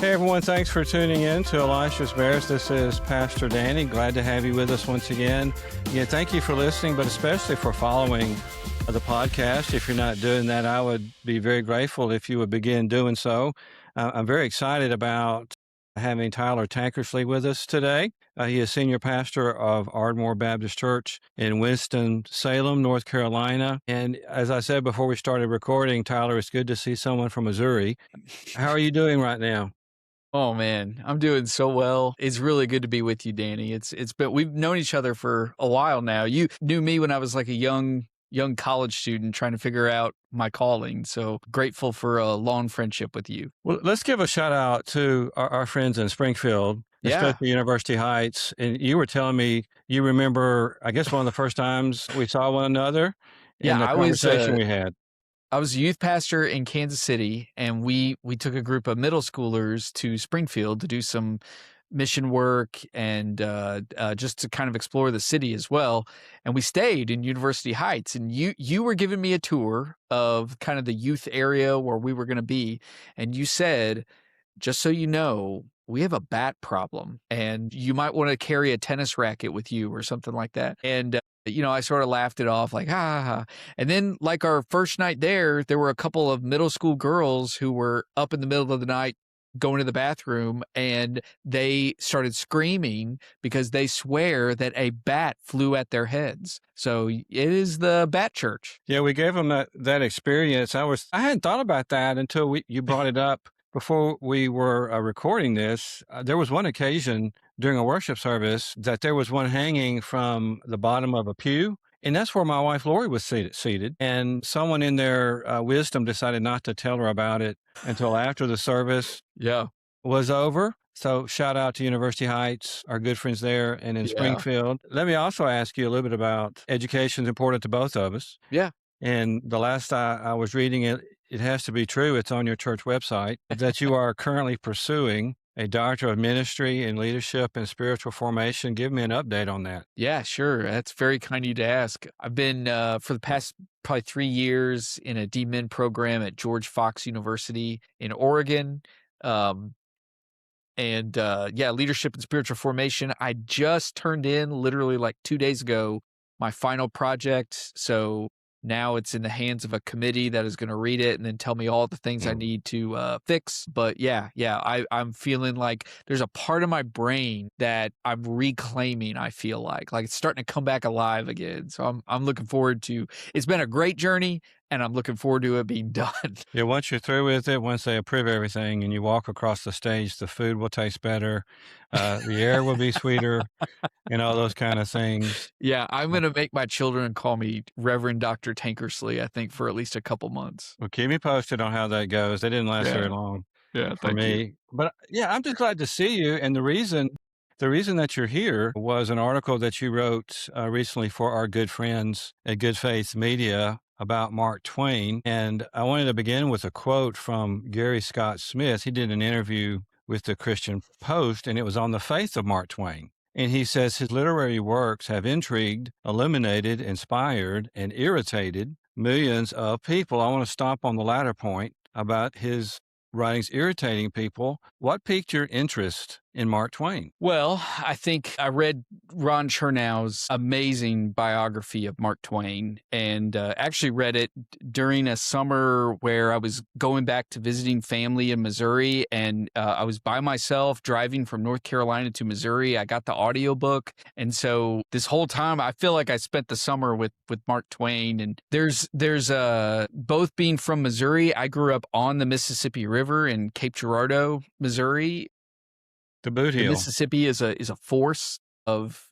Hey everyone, thanks for tuning in to Elisha's Bears. This is Pastor Danny. Glad to have you with us once again. Again, thank you for listening, but especially for following the podcast. If you're not doing that, I would be very grateful if you would begin doing so. I'm very excited about having Tyler Tankersley with us today. He is senior pastor of Aardmore Baptist Church in Winston-Salem, North Carolina. And as I said before we started recording, Tyler, it's good to see someone from Missouri. How are you doing right now? Oh man, I'm doing so well. It's really good to be with you, Danny. It's been we've known each other for a while now. You knew me when I was like a young college student trying to figure out my calling. So grateful for a long friendship with you. Well, let's give a shout out to our friends in Springfield, especially University Heights. And you were telling me you remember, I guess, one of the first times we saw one another in the conversation we had. I was a youth pastor in Kansas City, and we took a group of middle schoolers to Springfield to do some mission work and just to kind of explore the city as well. And we stayed in University Heights, and you were giving me a tour of kind of the youth area where we were going to be. And you said, just so you know, we have a bat problem, and you might want to carry a tennis racket with you or something like that. And I sort of laughed it off like, ha. And then like our first night there were a couple of middle school girls who were up in the middle of the night going to the bathroom, and they started screaming because they swear that a bat flew at their heads. So it is the bat church. Yeah, we gave them that experience. I hadn't thought about that until you brought it up. Before we were recording this, there was one occasion during a worship service that there was one hanging from the bottom of a pew, and that's where my wife Lori was seated. And someone in their wisdom decided not to tell her about it until after the service was over. So shout out to University Heights, our good friends there, and in Springfield. Let me also ask you a little bit about education is important to both of us. Yeah. And the last I was reading it has to be true. It's on your church website that you are currently pursuing a doctorate of ministry in leadership and spiritual formation. Give me an update on that. Yeah, sure. That's very kind of you to ask. I've been for the past probably 3 years in a DMin program at George Fox University in Oregon. Leadership and spiritual formation. I just turned in literally like 2 days ago my final project. So now it's in the hands of a committee that is going to read it and then tell me all the things I need to fix. But I'm feeling like there's a part of my brain that I'm reclaiming. I feel like it's starting to come back alive again. So I'm looking forward to. It's been a great journey, and I'm looking forward to it being done. Yeah, once you're through with it, once they approve everything, and you walk across the stage, the food will taste better, the air will be sweeter, and all those kind of things. Yeah, I'm going to make my children call me Reverend Dr. Tankersley, I think, for at least a couple months. Well, keep me posted on how that goes. They didn't last very long for me. You. But I'm just glad to see you. And the reason that you're here was an article that you wrote recently for our good friends at Good Faith Media about Mark Twain. And I wanted to begin with a quote from Gary Scott Smith. He did an interview with the Christian Post, and it was on the faith of Mark Twain. And he says his literary works have intrigued, illuminated, inspired, and irritated millions of people. I want to stop on the latter point about his writings irritating people. What piqued your interest in Mark Twain? Well, I think I read Ron Chernow's amazing biography of Mark Twain, and actually read it during a summer where I was going back to visiting family in Missouri, and I was by myself driving from North Carolina to Missouri. I got the audiobook, and so this whole time I feel like I spent the summer with Mark Twain. And there's both being from Missouri, I grew up on the Mississippi River in Cape Girardeau, Missouri. The Boot Heel. Mississippi is a force of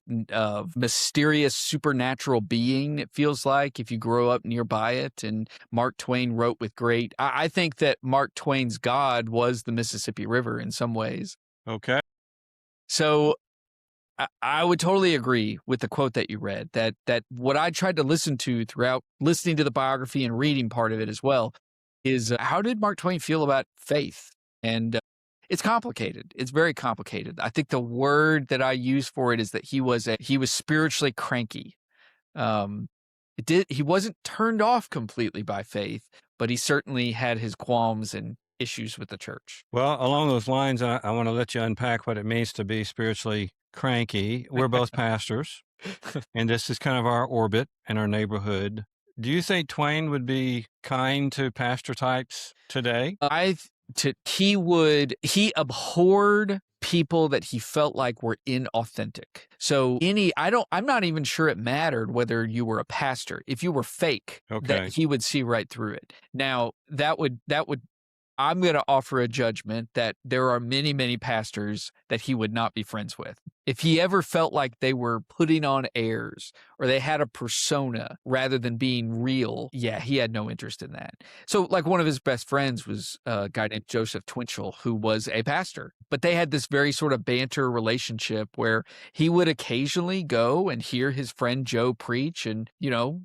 mysterious supernatural being, it feels like, if you grow up nearby it. And Mark Twain wrote with great. I think that Mark Twain's God was the Mississippi River in some ways. Okay. So I would totally agree with the quote that you read, that what I tried to listen to throughout listening to the biography and reading part of it as well is how did Mark Twain feel about faith? And it's complicated. It's very complicated. I think the word that I use for it is that he was spiritually cranky. He wasn't turned off completely by faith, but he certainly had his qualms, and issues with the church. Well, along those lines, I want to let you unpack what it means to be spiritually cranky. We're both pastors, and this is kind of our orbit and our neighborhood. Do you think Twain would be kind to pastor types today? He abhorred people that he felt like were inauthentic. So I'm not even sure it mattered whether you were a pastor. If you were fake, Okay. that he would see right through it. Now, I'm going to offer a judgment that there are many, many pastors that he would not be friends with. If he ever felt like they were putting on airs or they had a persona rather than being real, yeah, he had no interest in that. So like one of his best friends was a guy named Joseph Twinchell, who was a pastor, but they had this very sort of banter relationship where he would occasionally go and hear his friend Joe preach. And,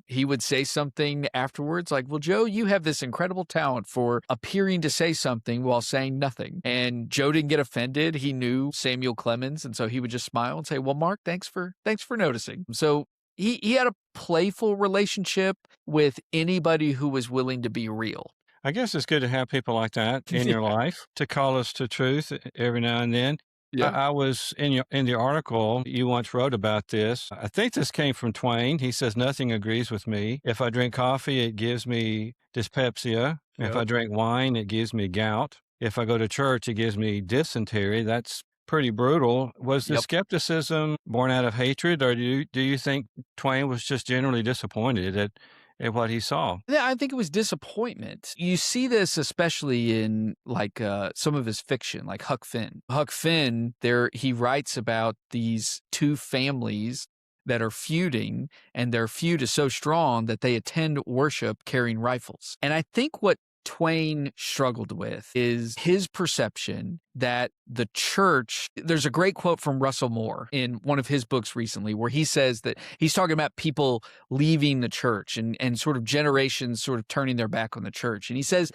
he would say something afterwards like, well, Joe, you have this incredible talent for appearing to say something while saying nothing. And Joe didn't get offended. He knew Samuel Clemens. And so he would just smile and say, well, Mark, thanks for noticing. So he had a playful relationship with anybody who was willing to be real. I guess it's good to have people like that in your life to call us to truth every now and then. Yeah. I was in the article you once wrote about this. I think this came from Twain. He says, nothing agrees with me. If I drink coffee, it gives me dyspepsia. If I drink wine, it gives me gout. If I go to church, it gives me dysentery. That's pretty brutal. Was the skepticism born out of hatred, or do you think Twain was just generally disappointed at what he saw? Yeah, I think it was disappointment. You see this especially in like some of his fiction, like Huck Finn. Huck Finn, he writes about these two families that are feuding, and their feud is so strong that they attend worship carrying rifles. And I think what Twain struggled with is his perception that the church, there's a great quote from Russell Moore in one of his books recently where he says that he's talking about people leaving the church and sort of generations sort of turning their back on the church. And he says,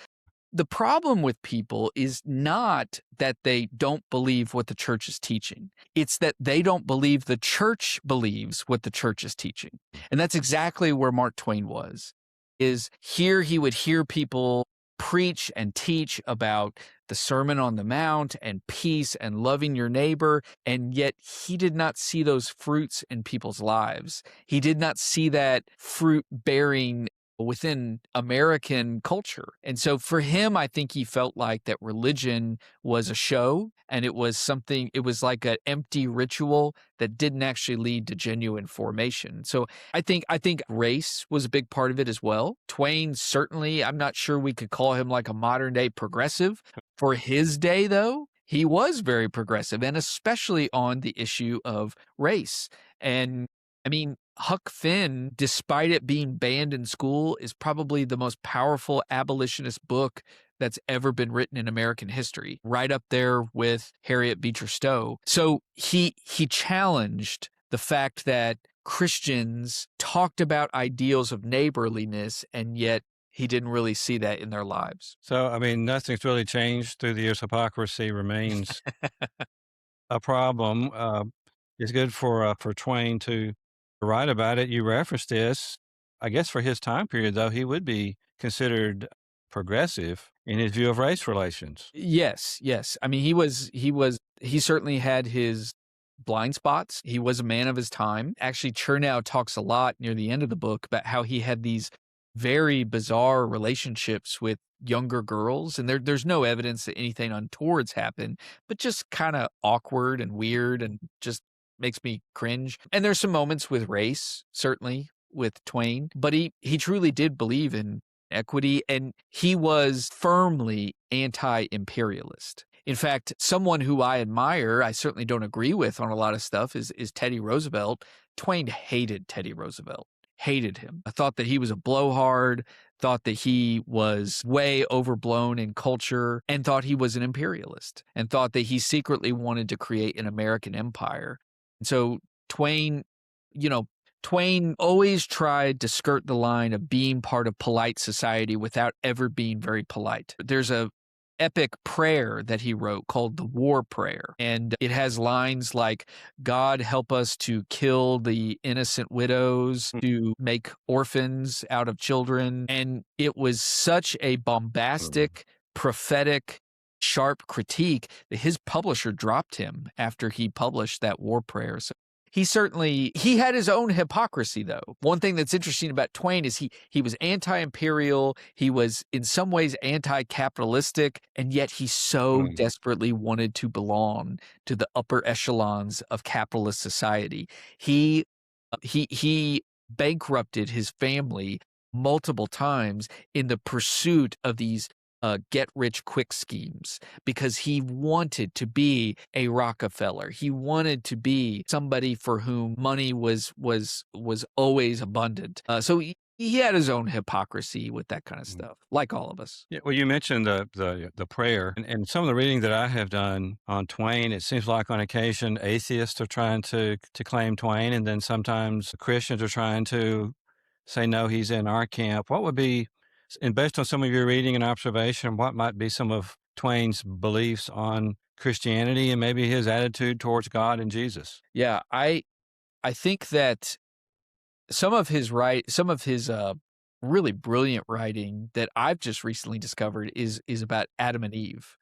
the problem with people is not that they don't believe what the church is teaching. It's that they don't believe the church believes what the church is teaching. And that's exactly where Mark Twain was, is here he would hear people preach and teach about the Sermon on the Mount and peace and loving your neighbor, and yet he did not see those fruits in people's lives. He did not see that fruit bearing within American culture. And so for him, I think he felt like that religion was a show, and it was like an empty ritual that didn't actually lead to genuine formation. So I think race was a big part of it as well. Twain, certainly, I'm not sure we could call him like a modern day progressive. For his day, though, he was very progressive, and especially on the issue of race. And I mean, Huck Finn, despite it being banned in school, is probably the most powerful abolitionist book that's ever been written in American history, right up there with Harriet Beecher Stowe. So he challenged the fact that Christians talked about ideals of neighborliness, and yet he didn't really see that in their lives. So, I mean, nothing's really changed through the years. Hypocrisy remains a problem. It's good for Twain to write about it. You referenced this. I guess for his time period, though, he would be considered progressive in his view of race relations. Yes. I mean, he certainly had his blind spots. He was a man of his time. Actually, Chernow talks a lot near the end of the book about how he had these very bizarre relationships with younger girls, and there's no evidence that anything untoward's happened, but just kind of awkward and weird and just makes me cringe. And there's some moments with race, certainly with Twain, but he truly did believe in equity, and he was firmly anti-imperialist. In fact, someone who I admire, I certainly don't agree with on a lot of stuff, is Teddy Roosevelt. Twain hated Teddy Roosevelt. Hated him. I thought that he was a blowhard, thought that he was way overblown in culture, and thought he was an imperialist, and thought that he secretly wanted to create an American empire. And so Twain always tried to skirt the line of being part of polite society without ever being very polite. There's a epic prayer that he wrote called the War Prayer. And it has lines like, God help us to kill the innocent widows, to make orphans out of children. And it was such a bombastic prophetic, sharp critique that his publisher dropped him after he published that war prayer. So he had his own hypocrisy, though. One thing that's interesting about Twain is he was anti-imperial, he was in some ways anti-capitalistic, and yet he so desperately wanted to belong to the upper echelons of capitalist society. He bankrupted his family multiple times in the pursuit of these get-rich-quick schemes because he wanted to be a Rockefeller. He wanted to be somebody for whom money was always abundant. So he had his own hypocrisy with that kind of stuff, like all of us. Yeah, well, you mentioned the prayer, and some of the reading that I have done on Twain, it seems like on occasion atheists are trying to claim Twain, and then sometimes Christians are trying to say, no, he's in our camp. What would be, and based on some of your reading and observation, what might be some of Twain's beliefs on Christianity and maybe his attitude towards God and Jesus? Yeah, I think that some of his really brilliant writing that I've just recently discovered is about Adam and Eve.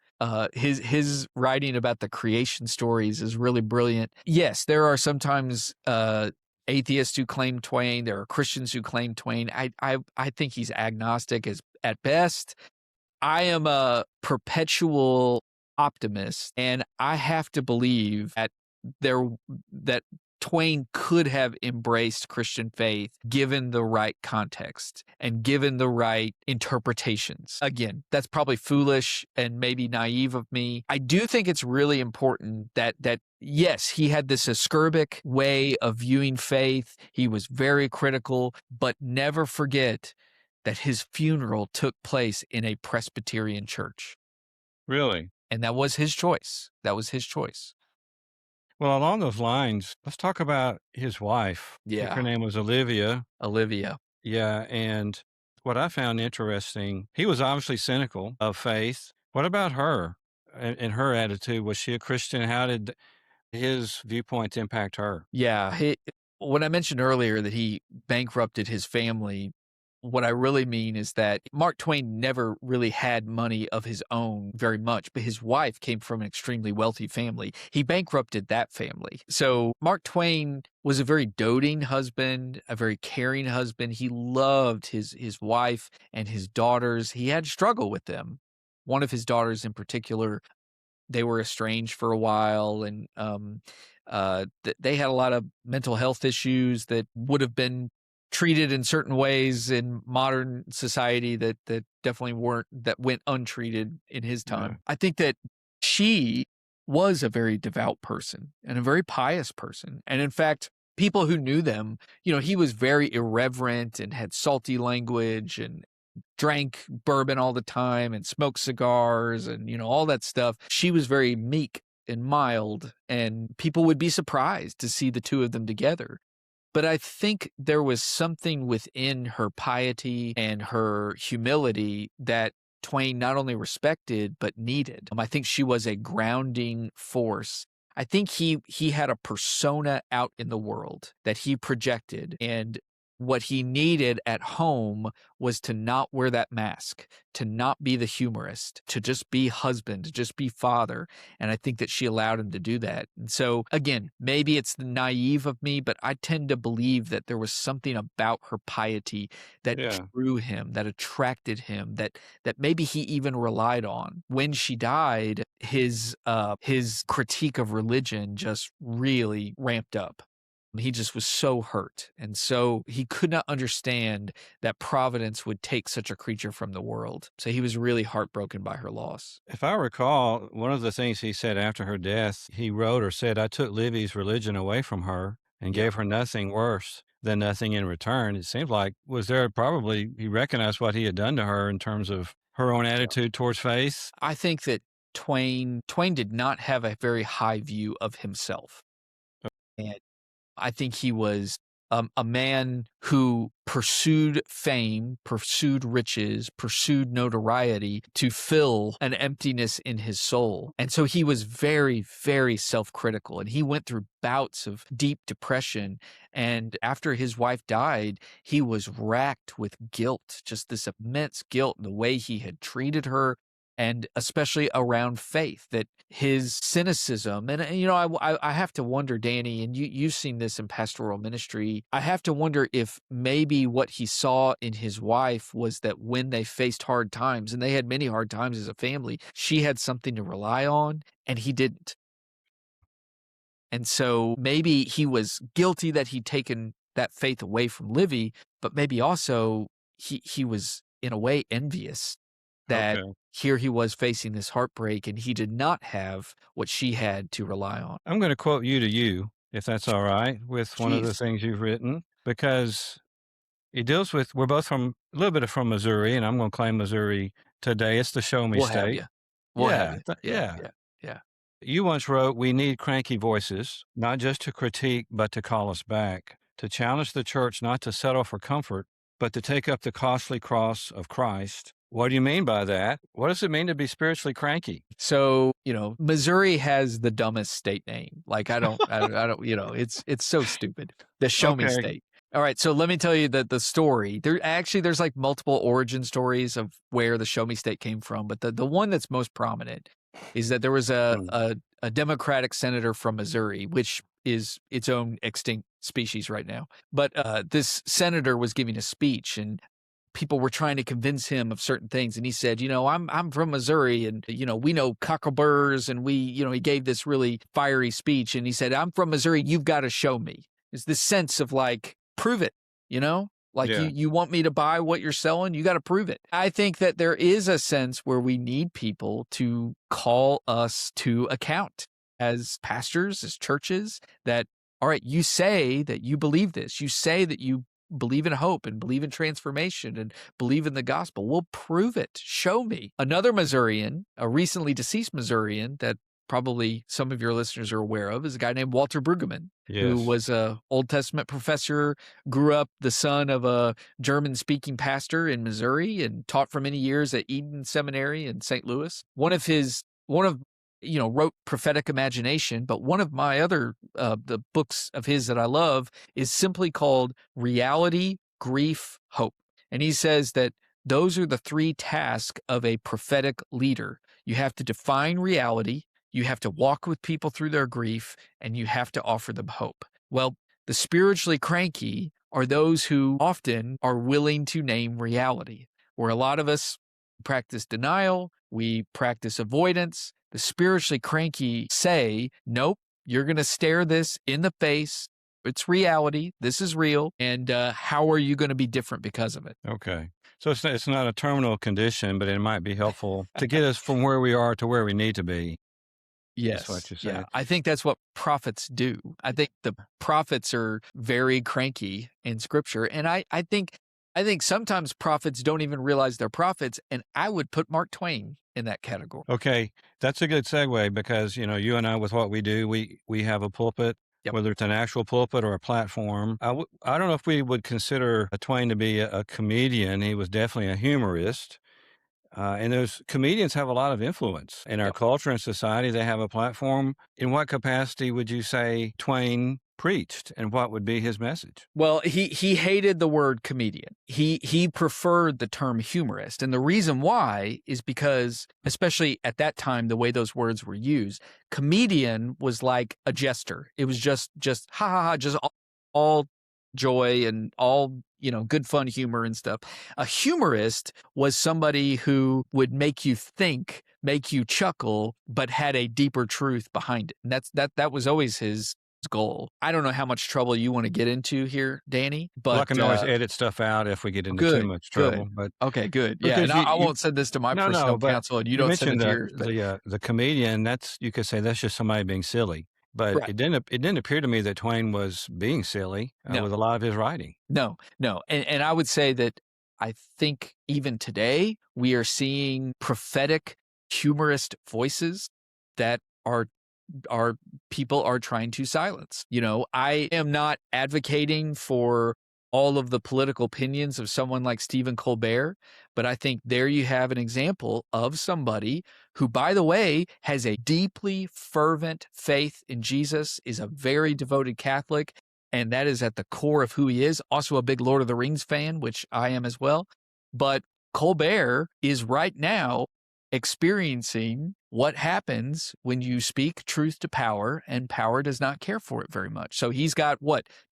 His writing about the creation stories is really brilliant. Yes, there are sometimes atheists who claim Twain. There are Christians who claim Twain. I think he's agnostic at best. I am a perpetual optimist, and I have to believe that Twain could have embraced Christian faith given the right context and given the right interpretations. Again, that's probably foolish and maybe naive of me. I do think it's really important that yes, he had this acerbic way of viewing faith. He was very critical, but never forget that his funeral took place in a Presbyterian church. Really? And that was his choice. Well, along those lines, let's talk about his wife. I think her name was Olivia. Yeah, and what I found interesting, he was obviously cynical of faith. What about her and her attitude? Was she a Christian? How did his viewpoints impact her? Yeah. When I mentioned earlier that he bankrupted his family, what I really mean is that Mark Twain never really had money of his own very much, but his wife came from an extremely wealthy family. He bankrupted that family. So Mark Twain was a very doting husband, a very caring husband. He loved his wife and his daughters. He had struggle with them. One of his daughters in particular, they were estranged for a while, and they had a lot of mental health issues that would have been treated in certain ways in modern society that definitely went untreated in his time. I think that she was a very devout person and a very pious person. And in fact, people who knew them, he was very irreverent and had salty language and drank bourbon all the time and smoked cigars and, all that stuff. She was very meek and mild, and people would be surprised to see the two of them together. But I think there was something within her piety and her humility that Twain not only respected, but needed. I think she was a grounding force. I think he had a persona out in the world that he projected, and what he needed at home was to not wear that mask, to not be the humorist, to just be husband, to just be father. And I think that she allowed him to do that. And so, again, maybe it's the naive of me, but I tend to believe that there was something about her piety that drew him, that attracted him, that maybe he even relied on. When she died, his critique of religion just really ramped up. He just was so hurt. And so he could not understand that providence would take such a creature from the world. So he was really heartbroken by her loss. If I recall, one of the things he said after her death, he wrote or said, I took Livy's religion away from her and gave her nothing worse than nothing in return. It seems like, he recognized what he had done to her in terms of her own attitude towards faith? I think that Twain did not have a very high view of himself. And I think he was a man who pursued fame, pursued riches, pursued notoriety to fill an emptiness in his soul. And so he was very, very self-critical, and he went through bouts of deep depression. And after his wife died, he was racked with guilt, just this immense guilt in the way he had treated her and especially around faith, that his cynicism, and I have to wonder, Danny, and you've seen this in pastoral ministry, I have to wonder if maybe what he saw in his wife was that when they faced hard times, and they had many hard times as a family, she had something to rely on and he didn't. And so maybe he was guilty that he'd taken that faith away from Livy, but maybe also he was in a way envious that here he was facing this heartbreak and he did not have what she had to rely on. I'm going to quote you to you, if that's all right, with one of the Jeez. things you've written, because it deals with, we're both from a little bit from Missouri, and I'm going to claim Missouri today. It's the show me We'll state. have you. We'll have you. Yeah. You once wrote, we need cranky voices, not just to critique, but to call us back, to challenge the church not to settle for comfort, but to take up the costly cross of Christ. What do you mean by that? What does it mean to be spiritually cranky? So, Missouri has the dumbest state name. Like, I don't, it's so stupid. The show me state. All right. So let me tell you the story. There's like multiple origin stories of where the show me state came from. But the one that's most prominent is that there was a Democratic senator from Missouri, which is its own extinct species right now. But this senator was giving a speech, and people were trying to convince him of certain things. And he said, I'm from Missouri, and, we know cockleburs, and he gave this really fiery speech. And he said, I'm from Missouri. You've got to show me. It's this sense of like, prove it, you want me to buy what you're selling. You got to prove it. I think that there is a sense where we need people to call us to account as pastors, as churches, that, all right, you say that you believe this. You say that you believe in hope and believe in transformation and believe in the gospel. We'll prove it. Show me. Another Missourian, a recently deceased Missourian that probably some of your listeners are aware of, is a guy named Walter Brueggemann, who was a Old Testament professor, grew up the son of a German-speaking pastor in Missouri, and taught for many years at Eden Seminary in St. Louis. Wrote Prophetic Imagination, but one of my other the books of his that I love is simply called Reality, Grief, Hope. And he says that those are the three tasks of a prophetic leader. You have to define reality, you have to walk with people through their grief, and you have to offer them hope. Well, the spiritually cranky are those who often are willing to name reality, where a lot of us practice denial, we practice avoidance. The spiritually cranky say, nope, you're going to stare this in the face. It's reality. This is real. And how are you going to be different because of it? Okay. So it's not a terminal condition, but it might be helpful to get us from where we are to where we need to be. Yes. That's what you said. Yeah. I think that's what prophets do. I think the prophets are very cranky in Scripture. And I think sometimes prophets don't even realize they're prophets. And I would put Mark Twain in that category. Okay. That's a good segue because, you and I, with what we do, we have a pulpit, whether it's an actual pulpit or a platform. I don't know if we would consider Twain to be a comedian. He was definitely a humorist. And those comedians have a lot of influence in our culture and society. They have a platform. In what capacity would you say Twain preached, and what would be his message? Well, he hated the word comedian. He preferred the term humorist. And the reason why is because, especially at that time, the way those words were used, comedian was like a jester. It was just ha ha ha, just all joy and all, good fun humor and stuff. A humorist was somebody who would make you think, make you chuckle, but had a deeper truth behind it. And that was always his goal. I don't know how much trouble you want to get into here, Danny, but I can always edit stuff out if we get into too much trouble. But okay, good. Yeah, and I won't send this to my personal counsel, and you don't send it to yours. The comedian, you could say that's just somebody being silly. But it didn't appear to me that Twain was being silly with a lot of his writing. No. And I would say that I think even today we are seeing prophetic humorist voices that our people are trying to silence. I am not advocating for all of the political opinions of someone like Stephen Colbert, but I think there you have an example of somebody who, by the way, has a deeply fervent faith in Jesus, is a very devoted Catholic, and that is at the core of who he is. Also a big Lord of the Rings fan, which I am as well. But Colbert is right now experiencing what happens when you speak truth to power and power does not care for it very much. So he's got,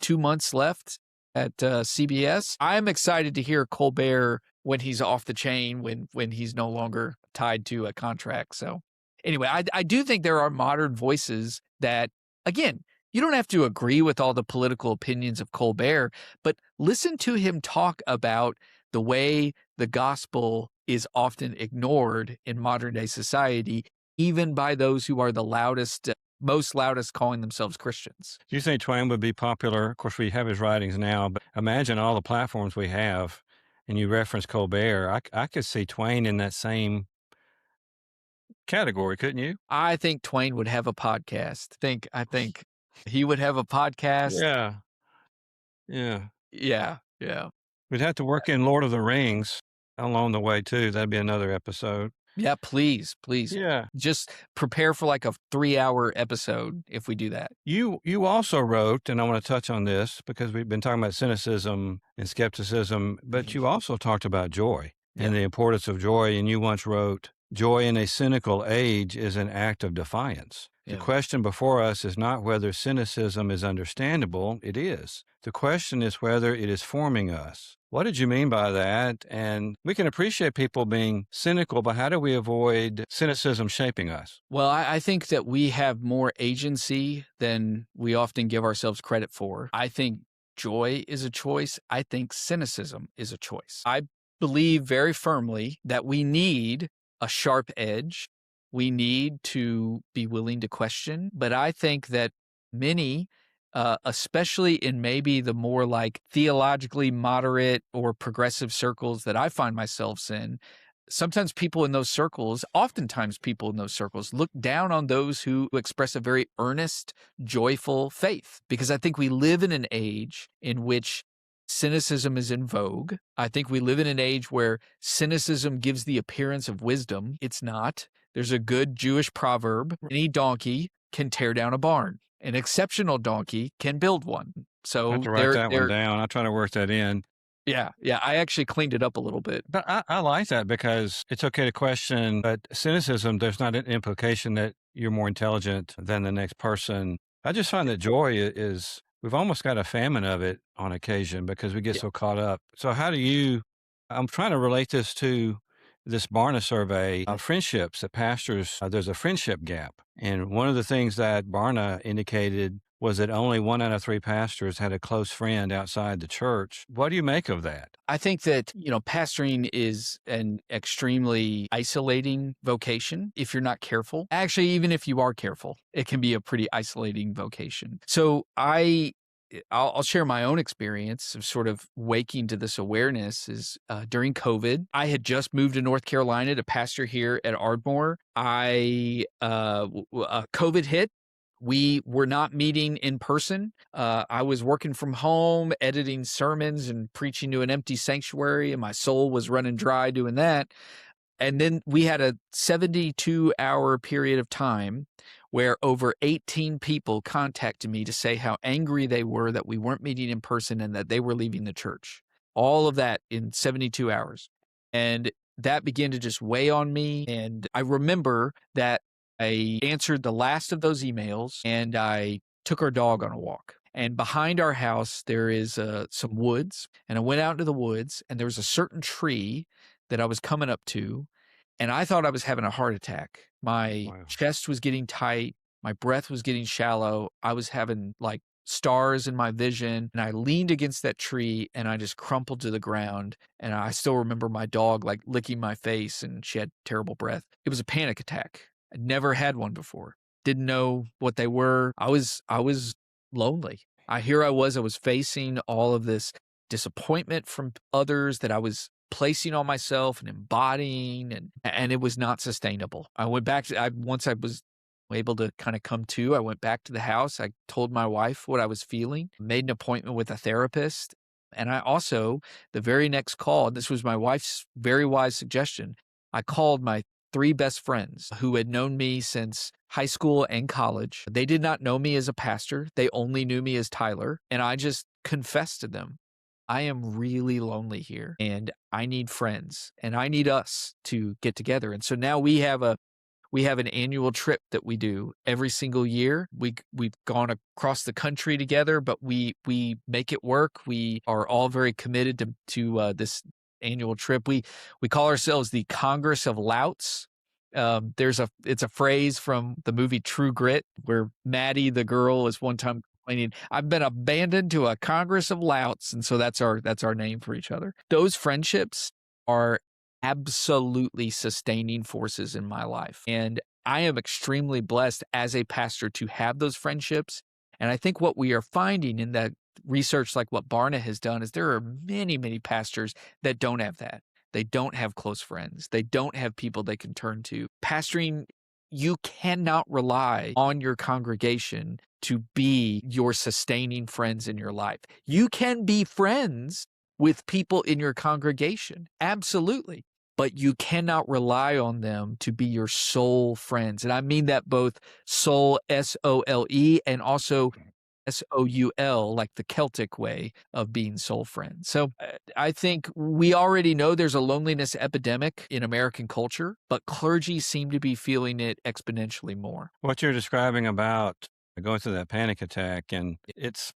2 months left at CBS. I'm excited to hear Colbert when he's off the chain, when he's no longer tied to a contract. So anyway, I do think there are modern voices that, again, you don't have to agree with all the political opinions of Colbert, but listen to him talk about the way the gospel is often ignored in modern day society, even by those who are the most loudest calling themselves Christians. Do you think Twain would be popular? Of course, we have his writings now, but imagine all the platforms we have, and you reference Colbert. I could see Twain in that same category, couldn't you? I think Twain would have a podcast. I think he would have a podcast. Yeah. Yeah. Yeah. Yeah. We'd have to work in Lord of the Rings along the way, too. That'd be another episode. Yeah, please. Yeah. Just prepare for like a 3-hour episode if we do that. You also wrote, and I want to touch on this because we've been talking about cynicism and skepticism, but you also talked about joy and the importance of joy. And you once wrote, "Joy in a cynical age is an act of defiance." The question before us is not whether cynicism is understandable. It is. The question is whether it is forming us. What did you mean by that? And we can appreciate people being cynical, but how do we avoid cynicism shaping us? Well, I think that we have more agency than we often give ourselves credit for. I think joy is a choice. I think cynicism is a choice. I believe very firmly that we need a sharp edge. We need to be willing to question. But I think that many, especially in maybe the more like theologically moderate or progressive circles that I find myself in, oftentimes people in those circles look down on those who express a very earnest, joyful faith. Because I think we live in an age in which cynicism is in vogue. I think we live in an age where cynicism gives the appearance of wisdom. It's not. There's a good Jewish proverb: any donkey can tear down a barn. An exceptional donkey can build one. So I have to write that one down. I'll try to work that in. Yeah. I actually cleaned it up a little bit. But I like that because it's okay to question, but cynicism, there's not an implication that you're more intelligent than the next person. I just find that joy is, we've almost got a famine of it on occasion because we get so caught up. So I'm trying to relate this to this Barna survey of friendships that pastors, there's a friendship gap. And one of the things that Barna indicated was that only 1 out of 3 pastors had a close friend outside the church. What do you make of that? I think that, pastoring is an extremely isolating vocation if you're not careful. Actually, even if you are careful, it can be a pretty isolating vocation. So I'll share my own experience of sort of waking to this awareness is during COVID. I had just moved to North Carolina to pastor here at Ardmore. COVID hit. We were not meeting in person. I was working from home, editing sermons and preaching to an empty sanctuary, and my soul was running dry doing that. And then we had a 72-hour period of time where over 18 people contacted me to say how angry they were that we weren't meeting in person and that they were leaving the church. All of that in 72 hours. And that began to just weigh on me. And I remember that I answered the last of those emails and I took our dog on a walk. And behind our house, there is some woods. And I went out into the woods and there was a certain tree that I was coming up to. And I thought I was having a heart attack. My chest was getting tight. My breath was getting shallow. I was having like stars in my vision. And I leaned against that tree and I just crumpled to the ground. And I still remember my dog like licking my face and she had terrible breath. It was a panic attack. I'd never had one before. Didn't know what they were. I was lonely. I was facing all of this disappointment from others that I was placing on myself and embodying, and it was not sustainable. I went back to, once I was able to kind of come to, I went back to the house. I told my wife what I was feeling, made an appointment with a therapist. And I also, the very next call, this was my wife's very wise suggestion, I called my 3 best friends who had known me since high school and college. They did not know me as a pastor. They only knew me as Tyler. And I just confessed to them. I am really lonely here and I need friends and I need us to get together. And so now we have an annual trip that we do every single year. We've gone across the country together, but we make it work. We are all very committed to this annual trip. We call ourselves the Congress of Louts. It's a phrase from the movie True Grit where Maddie the girl is one time complaining, "I've been abandoned to a Congress of Louts," and so that's our name for each other. Those friendships are absolutely sustaining forces in my life. And I am extremely blessed as a pastor to have those friendships. And I think what we are finding in that research, like what Barna has done, is there are many, many pastors that don't have that. They don't have close friends. They don't have people they can turn to. Pastoring, you cannot rely on your congregation to be your sustaining friends in your life. You can be friends with people in your congregation. Absolutely. But you cannot rely on them to be your soul friends. And I mean that both soul, S-O-L-E, and also S-O-U-L, like the Celtic way of being soul friends. So I think we already know there's a loneliness epidemic in American culture, but clergy seem to be feeling it exponentially more. What you're describing about going through that panic attack, and it's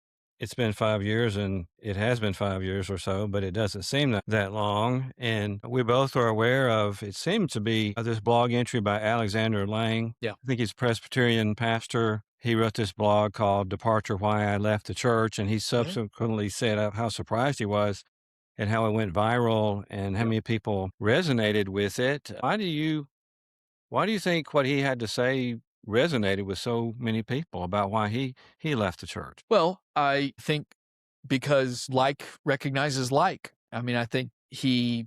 been 5 years, and it has been 5 years or so, but it doesn't seem that long. And we both are aware of, it seems to be this blog entry by Alexander Lang. Yeah. I think he's a Presbyterian pastor. He wrote this blog called Departure, Why I Left the Church. And he subsequently said how surprised he was at how it went viral and how many people resonated with it. Why do you think what he had to say resonated with so many people about why he left the church? Well, I think because like recognizes like. I mean, I think he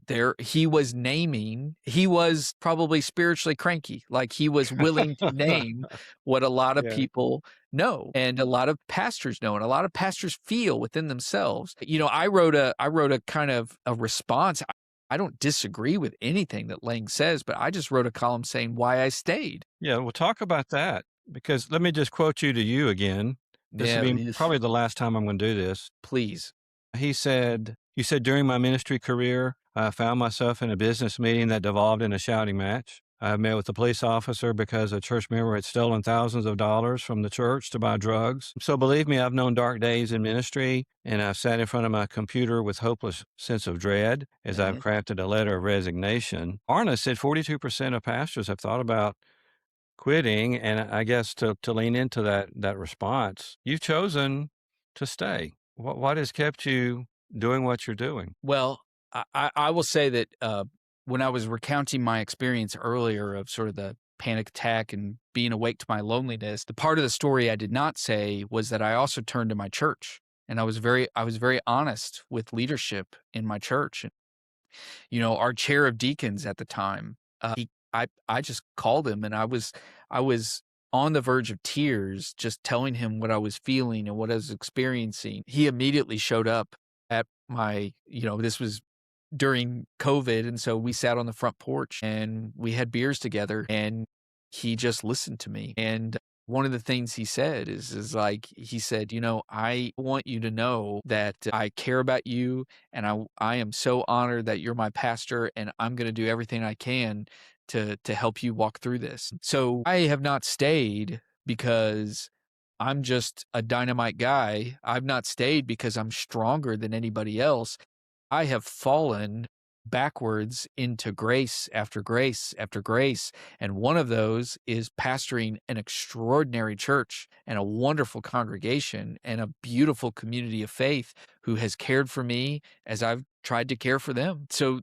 was probably spiritually cranky. Like he was willing to name what a lot of Yeah. people know and a lot of pastors know and a lot of pastors feel within themselves. You know, I wrote a kind of a response. I don't disagrry with anything that Lang says, but I just wrote a column saying why I stayed. Yeah, we'll talk about that because let me just quote you to you again. This will be probably the last time I'm going to do this. Please. He said, "You said during my ministry career, I found myself in a business meeting that devolved in a shouting match. I met with a police officer because a church member had stolen thousands of dollars from the church to buy drugs. So believe me, I've known dark days in ministry, and I've sat in front of my computer with hopeless sense of dread as I've crafted a letter of resignation." Arna said 42% of pastors have thought about quitting, and I guess to lean into that response, you've chosen to stay. What has kept you doing what you're doing? Well, I will say that when I was recounting my experience earlier of sort of the panic attack and being awake to my loneliness, the part of the story I did not say was that I also turned to my church, and I was very honest with leadership in my church. And, you know, our chair of deacons at the time, I just called him, and I was on the verge of tears, just telling him what I was feeling and what I was experiencing. He immediately showed up at my, this was during COVID. And so we sat on the front porch and we had beers together and he just listened to me. And one of the things he said is like, he said, I want you to know that I care about you and I am so honored that you're my pastor and I'm going to do everything I can to help you walk through this. So I have not stayed because I'm just a dynamite guy. I've not stayed because I'm stronger than anybody else. I have fallen backwards into grace after grace after grace. And one of those is pastoring an extraordinary church and a wonderful congregation and a beautiful community of faith who has cared for me as I've tried to care for them. So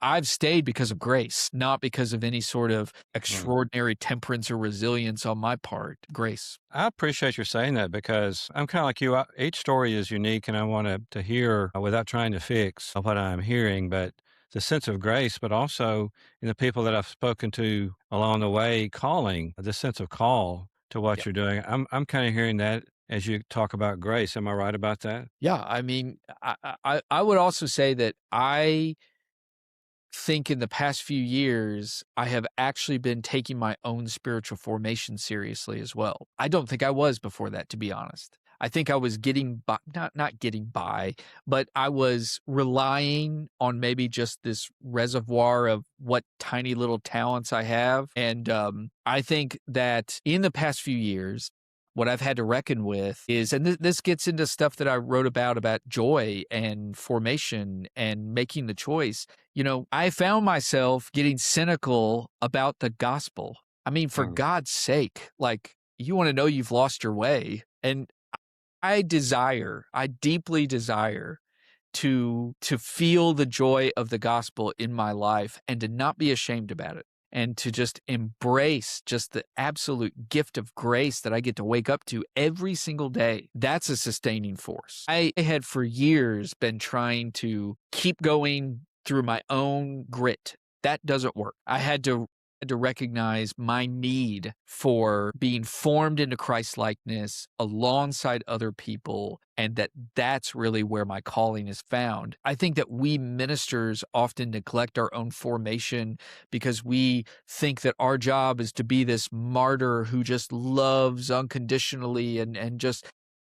I've stayed because of grace, not because of any sort of extraordinary temperance or resilience on my part. Grace. I appreciate you saying that because I'm kind of like you. Each story is unique, and I want to hear without trying to fix what I'm hearing, but the sense of grace, but also in the people that I've spoken to along the way, calling, the sense of call to what you're doing. I'm kind of hearing that as you talk about grace. Am I right about that? Yeah. I mean, I would also say that I think in the past few years, I have actually been taking my own spiritual formation seriously as well. I don't think I was before that, to be honest. I think I was getting by, not getting by, but I was relying on maybe just this reservoir of what tiny little talents I have. And I think that in the past few years, what I've had to reckon with is, and this gets into stuff that I wrote about joy and formation and making the choice. I found myself getting cynical about the gospel. I mean, for Mm. God's sake, like, you want to know you've lost your way. And I deeply desire to feel the joy of the gospel in my life and to not be ashamed about it and to just embrace just the absolute gift of grace that I get to wake up to every single day. That's a sustaining force. I had for years been trying to keep going through my own grit. That doesn't work. I had to recognize my need for being formed into Christ-likeness alongside other people, and that's really where my calling is found. I think that we ministers often neglect our own formation because we think that our job is to be this martyr who just loves unconditionally and just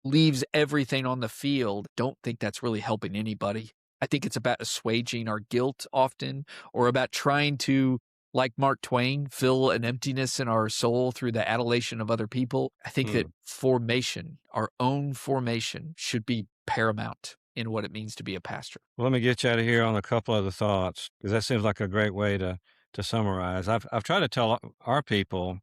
leaves everything on the field. Don't think that's really helping anybody. I think it's about assuaging our guilt often, or about trying to, like Mark Twain, fill an emptiness in our soul through the adulation of other people. I think that formation, our own formation, should be paramount in what it means to be a pastor. Well, let me get you out of here on a couple other thoughts, because that seems like a great way to summarize. I've tried to tell our people,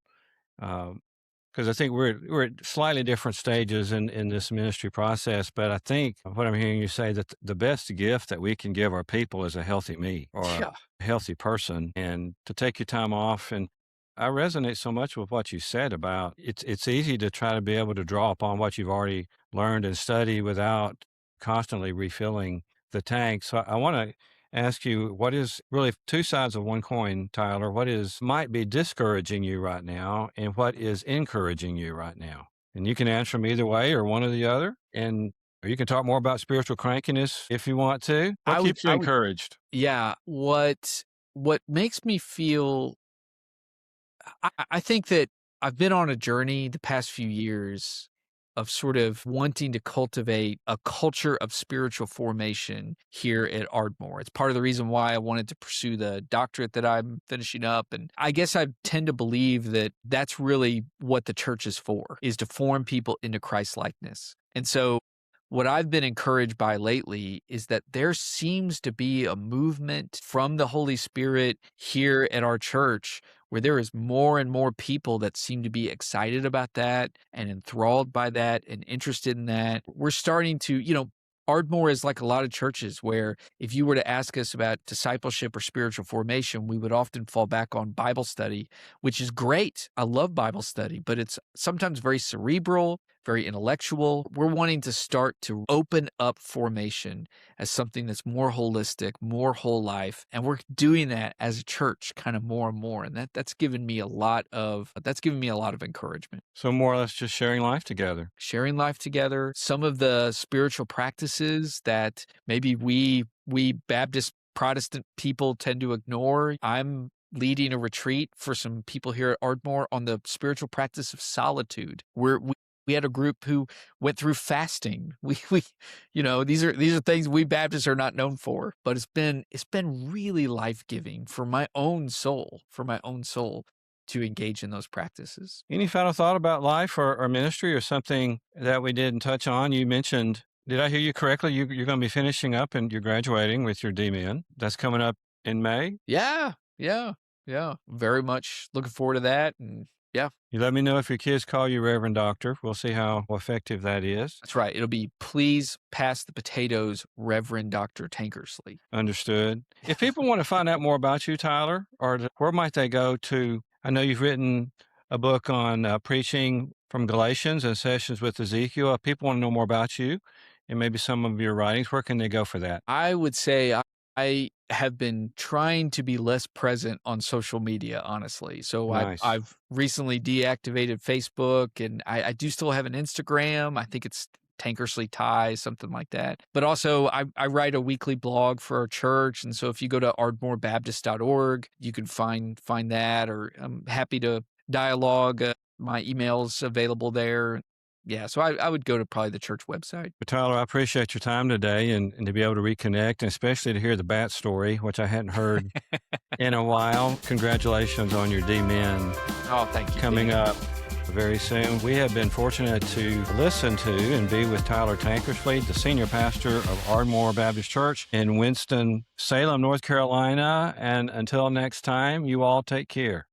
because I think we're at slightly different stages in this ministry process. But I think what I'm hearing you say, that the best gift that we can give our people is a healthy me, or Yeah. a healthy person, and to take your time off. And I resonate so much with what you said about it's easy to try to be able to draw upon what you've already learned and study without constantly refilling the tank. So I want to ask you, what is really two sides of one coin, Tyler? What is might be discouraging you right now, and what is encouraging you right now? And you can answer them either way or one or the other. And or you can talk more about spiritual crankiness if you want to. What keeps you I would, encouraged? yeah. What makes me feel, I think that I've been on a journey the past few years of sort of wanting to cultivate a culture of spiritual formation here at Ardmore. It's part of the reason why I wanted to pursue the doctorate that I'm finishing up. And I guess I tend to believe that that's really what the church is for, is to form people into Christ likeness. And so what I've been encouraged by lately is that there seems to be a movement from the Holy Spirit here at our church where there is more and more people that seem to be excited about that and enthralled by that and interested in that. We're starting to, Ardmore is like a lot of churches where if you were to ask us about discipleship or spiritual formation, we would often fall back on Bible study, which is great. I love Bible study, but it's sometimes very cerebral, very intellectual. We're wanting to start to open up formation as something that's more holistic, more whole life. And we're doing that as a church kind of more and more. And that's given me a lot of encouragement. So more or less just sharing life together. Sharing life together, some of the spiritual practices that maybe we Baptist Protestant people tend to ignore. I'm leading a retreat for some people here at Ardmore on the spiritual practice of solitude. We had a group who went through fasting. We these are things we Baptists are not known for, but it's been really life-giving for my own soul, to engage in those practices. Any final thought about life or ministry, or something that we didn't touch on? You mentioned, did I hear you correctly? You're going to be finishing up and you're graduating with your DMin. That's coming up in May. Yeah. Very much looking forward to that. And yeah, You let me know if your kids call you Reverend Doctor. We'll see how effective that is. that's right. It'll be please pass the potatoes, Reverend Dr. Tankersley. Understood. If people want to find out more about you, Tyler, where might they go to? I know you've written a book on preaching from Galatians and Sessions with Ezekiel. If people want to know more about you and maybe some of your writings, where can they go for that? I would say I have been trying to be less present on social media, honestly. So Nice. I've recently deactivated Facebook, and I do still have an Instagram. I think it's Tankersley Tie, something like that. But also I write a weekly blog for our church. And so if you go to ardmorebaptist.org, you can find that, or I'm happy to dialogue. My email's available there. Yeah, so I would go to probably the church website. But Tyler, I appreciate your time today and to be able to reconnect, and especially to hear the bat story, which I hadn't heard in a while. Congratulations on your D-Min Oh, thank you. coming Dan. up very soon. We have been fortunate to listen to and be with Tyler Tankersley, the senior pastor of Ardmore Baptist Church in Winston-Salem, North Carolina. And until next time, you all take care.